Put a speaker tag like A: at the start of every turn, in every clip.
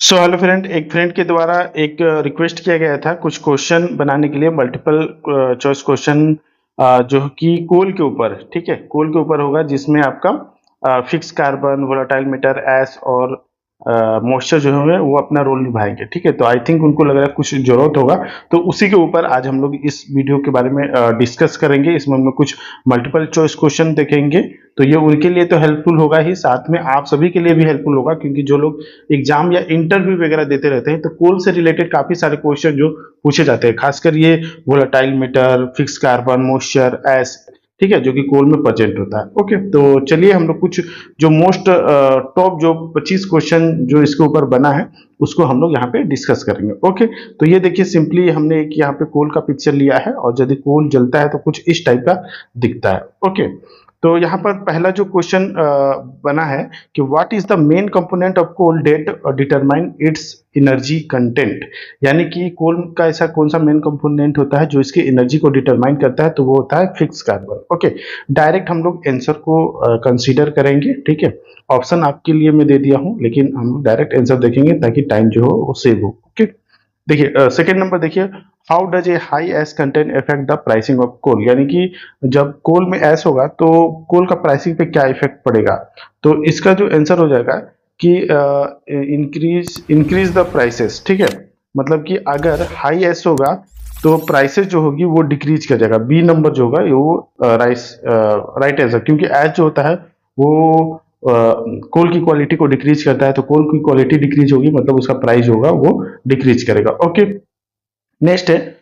A: So hello friend, एक friend के द्वारा एक रिक्वेस्ट किया गया था कुछ क्वेश्चन बनाने के लिए, मल्टीपल चॉइस क्वेश्चन जो कि कोल के ऊपर, ठीक है, कोल के ऊपर होगा, जिसमें आपका fix carbon, volatile matter, S और मॉइस्चर जो है वो अपना रोल निभाएंगे। ठीक है, तो आई थिंक उनको लग रहा है कुछ जरूरत होगा, तो उसी के ऊपर आज हम लोग इस वीडियो के बारे में डिस्कस करेंगे। इसमें हम लोग कुछ मल्टीपल चॉइस क्वेश्चन देखेंगे, तो ये उनके लिए तो हेल्पफुल होगा ही, साथ में आप सभी के लिए भी हेल्पफुल होगा, क्योंकि जो लोग एग्जाम या इंटरव्यू वगैरह देते रहते हैं तो कोल से रिलेटेड काफी सारे क्वेश्चन जो पूछे जाते हैं, खासकर ये volatile matter, fix carbon, moisture, S, ठीक है, जो कि कोल में प्रेजेंट होता है। ओके, तो चलिए हम लोग कुछ जो मोस्ट टॉप जो 25 क्वेश्चन जो इसके ऊपर बना है उसको हम लोग यहाँ पे डिस्कस करेंगे। ओके, तो ये देखिए, सिंपली हमने एक यहाँ पे कोल का पिक्चर लिया है, और यदि कोल जलता है तो कुछ इस टाइप का दिखता है। ओके, तो यहाँ पर पहला जो क्वेश्चन बना है कि what is the main component of coal that determine its energy content, यानी कि कोल का ऐसा कौन सा मेन कंपोनेंट होता है जो इसकी एनर्जी को डिटरमाइन करता है, तो वो होता है फिक्स कार्बन। ओके, डायरेक्ट हम लोग आंसर को कंसीडर करेंगे। ठीक है, ऑप्शन आपके लिए मैं दे दिया हूं, लेकिन हम लोग डायरेक्ट आंसर देखेंगे ताकि टाइम जो हो वो सेव हो। ओके, देखिए सेकेंड नंबर देखिए, how does a high ash content effect the pricing of coal, यानी कि जब कोल में एस होगा तो कोल का प्राइसिंग पे क्या इफेक्ट पड़ेगा। तो इसका जो आंसर हो जाएगा कि इंक्रीज द प्राइसेस। ठीक है, मतलब कि अगर हाई एस होगा तो प्राइसेस जो होगी वो डिक्रीज कर जाएगा। बी नंबर जो होगा वो राइट आंसर, क्योंकि एस जो होता है वो कोल की क्वालिटी को डिक्रीज करता है, तो कोल की क्वालिटी डिक्रीज होगी मतलब उसका प्राइस होगा वो डिक्रीज करेगा। ओके, नेक्स्ट है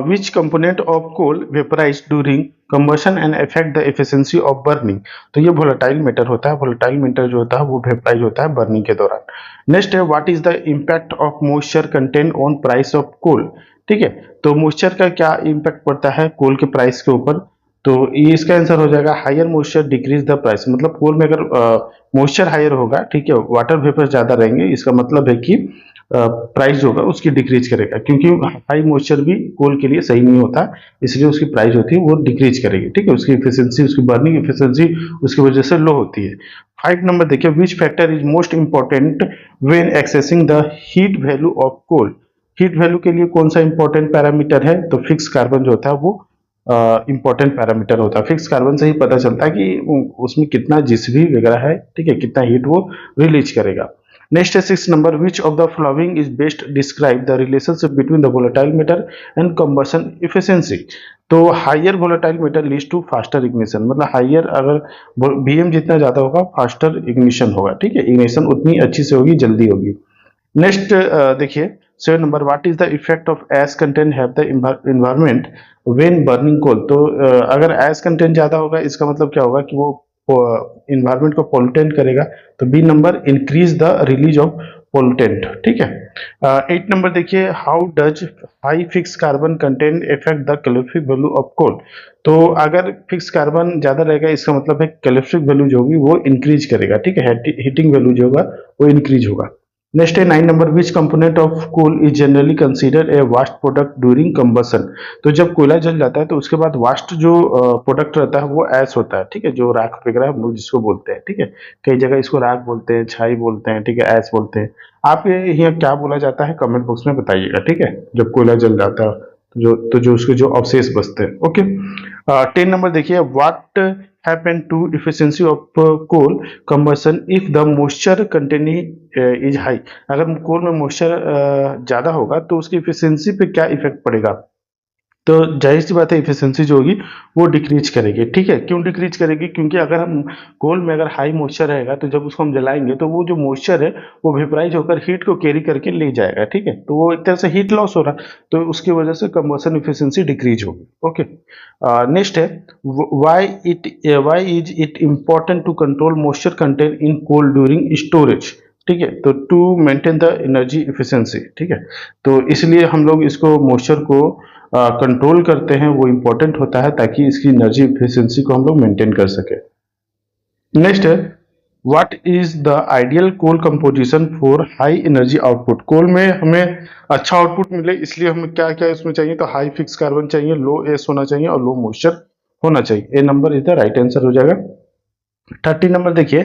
A: which component of coal vaporise during combustion and affect the efficiency of burning. तो ये वोलेटाइल मैटर होता है, वोलेटाइल मैटर जो होता है वो वेपराइज होता है बर्निंग के दौरान। नेक्स्ट है what is the impact of moisture content on price of coal. ठीक है, तो मॉइस्चर का क्या इम्पैक्ट पड़ता है कोल के प्राइस के ऊपर, तो ये इसका आंसर हो जाएगा higher moisture decrease the price. मतलब कोल में अगर मॉइस्चर हायर होगा, ठीक है, वाटर वेपर ज्यादा रहेंगे, इसका मतलब है कि प्राइस होगा उसकी डिक्रीज करेगा, क्योंकि हाई मॉइस्चर भी कोल के लिए सही नहीं होता, इसलिए उसकी प्राइस होती है वो डिक्रीज करेगी। ठीक है, उसकी एफिशिएंसी, उसकी बर्निंग एफिशिएंसी उसकी वजह से लो होती है। 5 नंबर देखिए, which factor is most important when assessing the heat value of coal. Heat value के लिए कौन सा इंपॉर्टेंट पैरामीटर है, तो फिक्स कार्बन जो होता है वो इंपॉर्टेंट पैरामीटर होता है। फिक्स कार्बन से ही पता चलता है कि उसमें कितना जिसवी वगैरह है, ठीक है, कितना हीट वो रिलीज करेगा। नेक्स्ट है 6 number, which of the following is best describe the relationship between the volatile matter and combustion efficiency. तो higher volatile matter leads to faster ignition, मतलब हायर अगर वीएम जितना ज्यादा होगा फास्टर इग्निशन होगा। ठीक है, इग्निशन उतनी अच्छी से होगी, जल्दी होगी। नेक्स्ट देखिए 7 number, what is the effect of ash content have the environment when burning coal. तो अगर एस कंटेंट ज्यादा होगा इसका मतलब क्या होगा कि वो इन्वायरमेंट को पोल्यूटेंट करेगा, तो B number increase the release of pollutant. ठीक है, 8 नंबर देखिए, how does high fix carbon content effect the calorific value of coal. तो अगर फिक्स कार्बन ज्यादा रहेगा इसका मतलब है कैलोरीफिक वैल्यू जो होगी वो इंक्रीज करेगा। ठीक है, हीटिंग वैल्यू जो होगा वो इंक्रीज होगा। नेक्स्ट है 9 number, which component of coal is generally considered a waste product during combustion. तो जब कोयला जल जाता है तो उसके बाद वास्ट जो प्रोडक्ट रहता है वो एस होता है। ठीक है, जो राख वगैरह हम लोग जिसको बोलते हैं। ठीक है, कई जगह इसको राख बोलते हैं, छाई बोलते हैं, ठीक है, एस बोलते हैं। आप ये यहाँ क्या बोला जाता है कमेंट बॉक्स में बताइएगा। ठीक है, जब कोयला जल जाता है तो जो उसके जो अवशेष बचते हैं। ओके, 10 नंबर देखिए, what happen to efficiency of coal combustion if the moisture content is high। अगर कोल में मॉइस्चर ज्यादा होगा तो उसकी इफिशियंसी पे क्या इफेक्ट पड़ेगा, तो जाहिर सी बात है इफिशियंसी जो होगी वो डिक्रीज करेगी। ठीक है, क्यों डिक्रीज करेगी, क्योंकि अगर हम कोल में अगर हाई मॉइस्चर रहेगा तो जब उसको हम जलाएंगे तो वो जो मॉइस्चर है वो वेपराइज होकर हीट को कैरी करके ले जाएगा। ठीक है, तो वो एक तरह से हीट लॉस हो रहा है, तो उसकी वजह से कंबशन इफिशियंसी डिक्रीज होगी। ओके, नेक्स्ट है why is it important to control moisture content in coal during storage. ठीक है, तो to maintain the energy efficiency. ठीक है, तो इसलिए हम लोग इसको मॉइस्चर को कंट्रोल करते हैं, वो इंपॉर्टेंट होता है ताकि इसकी एनर्जी इफिशियंसी को हम लोग मेंटेन कर सके। नेक्स्ट है what is the ideal coal composition for high energy output. Coal में हमें अच्छा आउटपुट मिले इसलिए हमें क्या क्या इसमें चाहिए, तो हाई फिक्स कार्बन चाहिए, लो एस होना चाहिए और लो मॉइस्चर होना चाहिए। A number is the right answer हो जाएगा। 30 नंबर देखिए,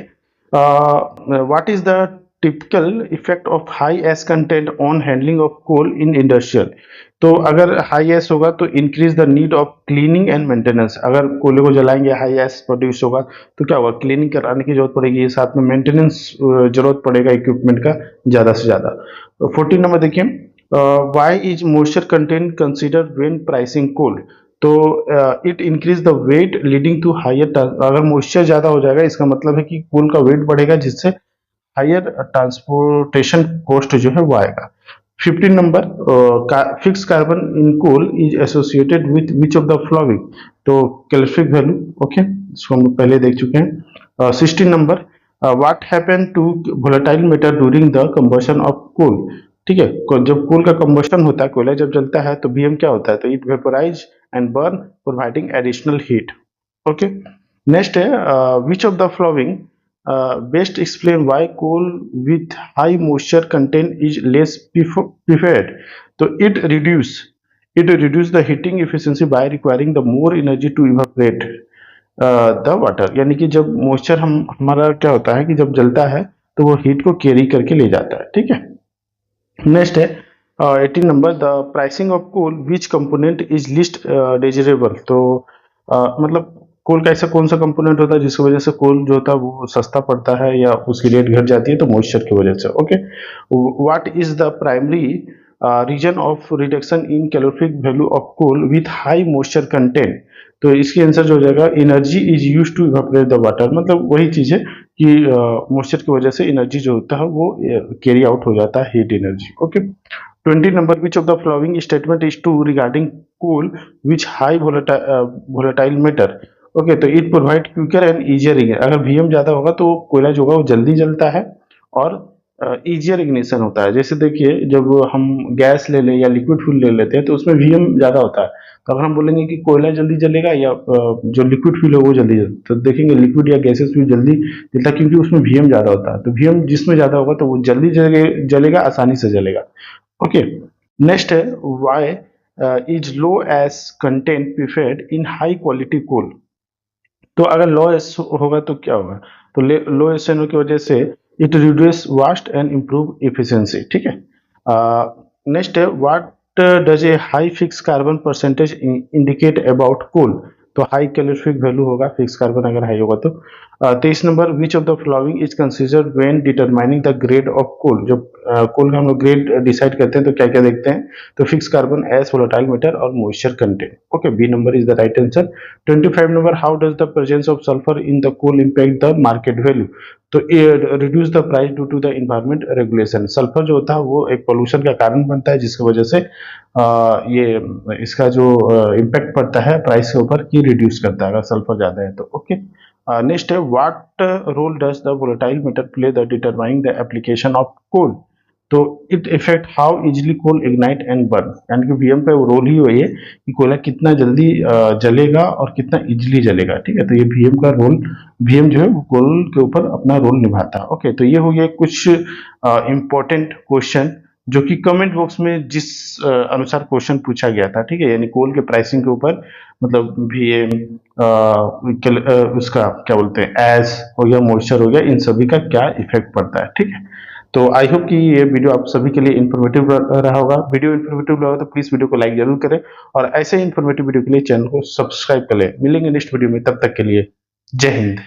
A: what is the typical effect of high ash content on handling of coal in industrial. तो अगर हाई एस होगा तो increase the need of cleaning and maintenance. अगर कोयले को जलाएंगे, हाई एस प्रोड्यूस होगा तो क्या होगा, क्लीनिंग कराने की जरूरत पड़ेगी, साथ में मेंटेनेंस जरूरत पड़ेगा इक्विपमेंट का ज़्यादा से ज़्यादा। 14 नंबर देखिए, why is moisture content consider when pricing coal. तो it increase the weight leading to higher. अगर मॉइस्चर ज़्यादा हो जाएगा इसका मतलब है कि कोल का वेट बढ़ेगा, जिससे हायर ट्रांसपोर्टेशन कॉस्ट जो है वो आएगा। 15 number, fix carbon in coal is associated with which of the following. तो कैलोरीफिक वैल्यू, ओके, इसको हम पहले देख चुके हैं। 16 number, what happen to volatile matter during the combustion of coal. ठीक है, जब कोल का कंबशन होता है, कोयला जब जलता है तो बीएम क्या होता है, तो it vaporise and burn providing additional heat. Okay, next है, which of the following best explain why coal with high moisture content is less preferred। तो it reduce the heating efficiency by requiring the more energy to evaporate the water। यानी कि जब moisture हमारा क्या होता है कि जब जलता है तो वो हीट को कैरी करके ले जाता है। ठीक है, नेक्स्ट है 18 number, the pricing of coal which component is least desirable. तो मतलब कोल का ऐसा कौन सा कंपोनेंट होता है जिसकी वजह से कोल जो होता है वो सस्ता पड़ता है या उसकी रेट घट जाती है, तो मॉइस्चर की वजह से। Okay, what is the primary reason of reduction in calorific value of coal with high moisture content. तो इसकी आंसर जो हो जाएगा, energy is use to evaporate the water. मतलब वही चीज है कि मॉइस्चर की वजह से एनर्जी जो होता है वो कैरी आउट हो जाता है, heat energy. Okay, 20 number, which of the following statement is true regarding coal which high volatile matter. Okay, तो it provide quicker and easier ignition. अगर वीएम ज्यादा होगा तो कोयला जो होगा वो जल्दी जलता है और इजियर इग्निशन होता है। जैसे देखिए, जब हम गैस ले लें या लिक्विड फ्यूल ले लेते हैं तो उसमें वीएम ज्यादा होता है। तो अगर हम बोलेंगे कि कोयला जल्दी जलेगा या जो लिक्विड फ्यूल है वो जल्दी जलता, तो देखेंगे लिक्विड या गैसेस फ्यूल जल्दी जलता है क्योंकि उसमें वीएम ज्यादा होता है। तो वीएम जिसमें ज्यादा होगा तो वो जल्दी जलेगा, आसानी से जलेगा। ओके, नेक्स्ट है, why is low ash content preferred in high quality coal. तो अगर लो एस होगा तो क्या होगा, तो लो एस की वजह से it reduce waste and improve efficiency. ठीक है, नेक्स्ट है, what does a high fix carbon percentage indicate about coal. तो हाई कैलोरीफिक वैल्यू होगा फिक्स कार्बन अगर हाई होगा तो। 23 number, which of the following is considered when determining the grade of coal. जब coal का हम लोग ग्रेड डिसाइड करते हैं तो क्या क्या देखते हैं, तो fix carbon, ash volatile matter और moisture content. Okay, B number is the right answer. 25 number, how does the presence of sulphur in the coal impact the market value. तो reduce the price due to the environment regulation. Sulphur जो होता है वो एक pollution का कारण बनता है जिसकी वजह से ये इसका जो इम्पैक्ट पड़ता है प्राइस के ऊपर की रिड्यूस करता है अगर सल्फर ज्यादा है तो। ओके, नेक्स्ट है, what role does the volatile matter play the determining the application of coal. तो it effect how easily coal ignite and burn. यानी कि वीएम का रोल ही वही है कि कोयला कितना जल्दी जलेगा और कितना इजिली जलेगा। ठीक है, तो ये वीएम का रोल, वीएम जो है वो कोल के ऊपर अपना रोल निभाता है। ओके, तो ये हो गया कुछ इंपॉर्टेंट क्वेश्चन जो कि कमेंट बॉक्स में जिस अनुसार क्वेश्चन पूछा गया था। ठीक है, यानी कोल के प्राइसिंग के ऊपर, मतलब वीएम उसका क्या बोलते हैं, एस हो गया, मॉइस्चर हो गया, इन सभी का क्या इफेक्ट पड़ता है। ठीक है, तो आई होप कि ये वीडियो आप सभी के लिए इन्फॉर्मेटिव रहा होगा। वीडियो इन्फॉर्मेटिव रहा तो प्लीज वीडियो को लाइक जरूर करें और ऐसे ही इन्फॉर्मेटिव वीडियो के लिए चैनल को सब्सक्राइब कर लें। मिलेंगे नेक्स्ट वीडियो में, तब तक के लिए जय हिंद।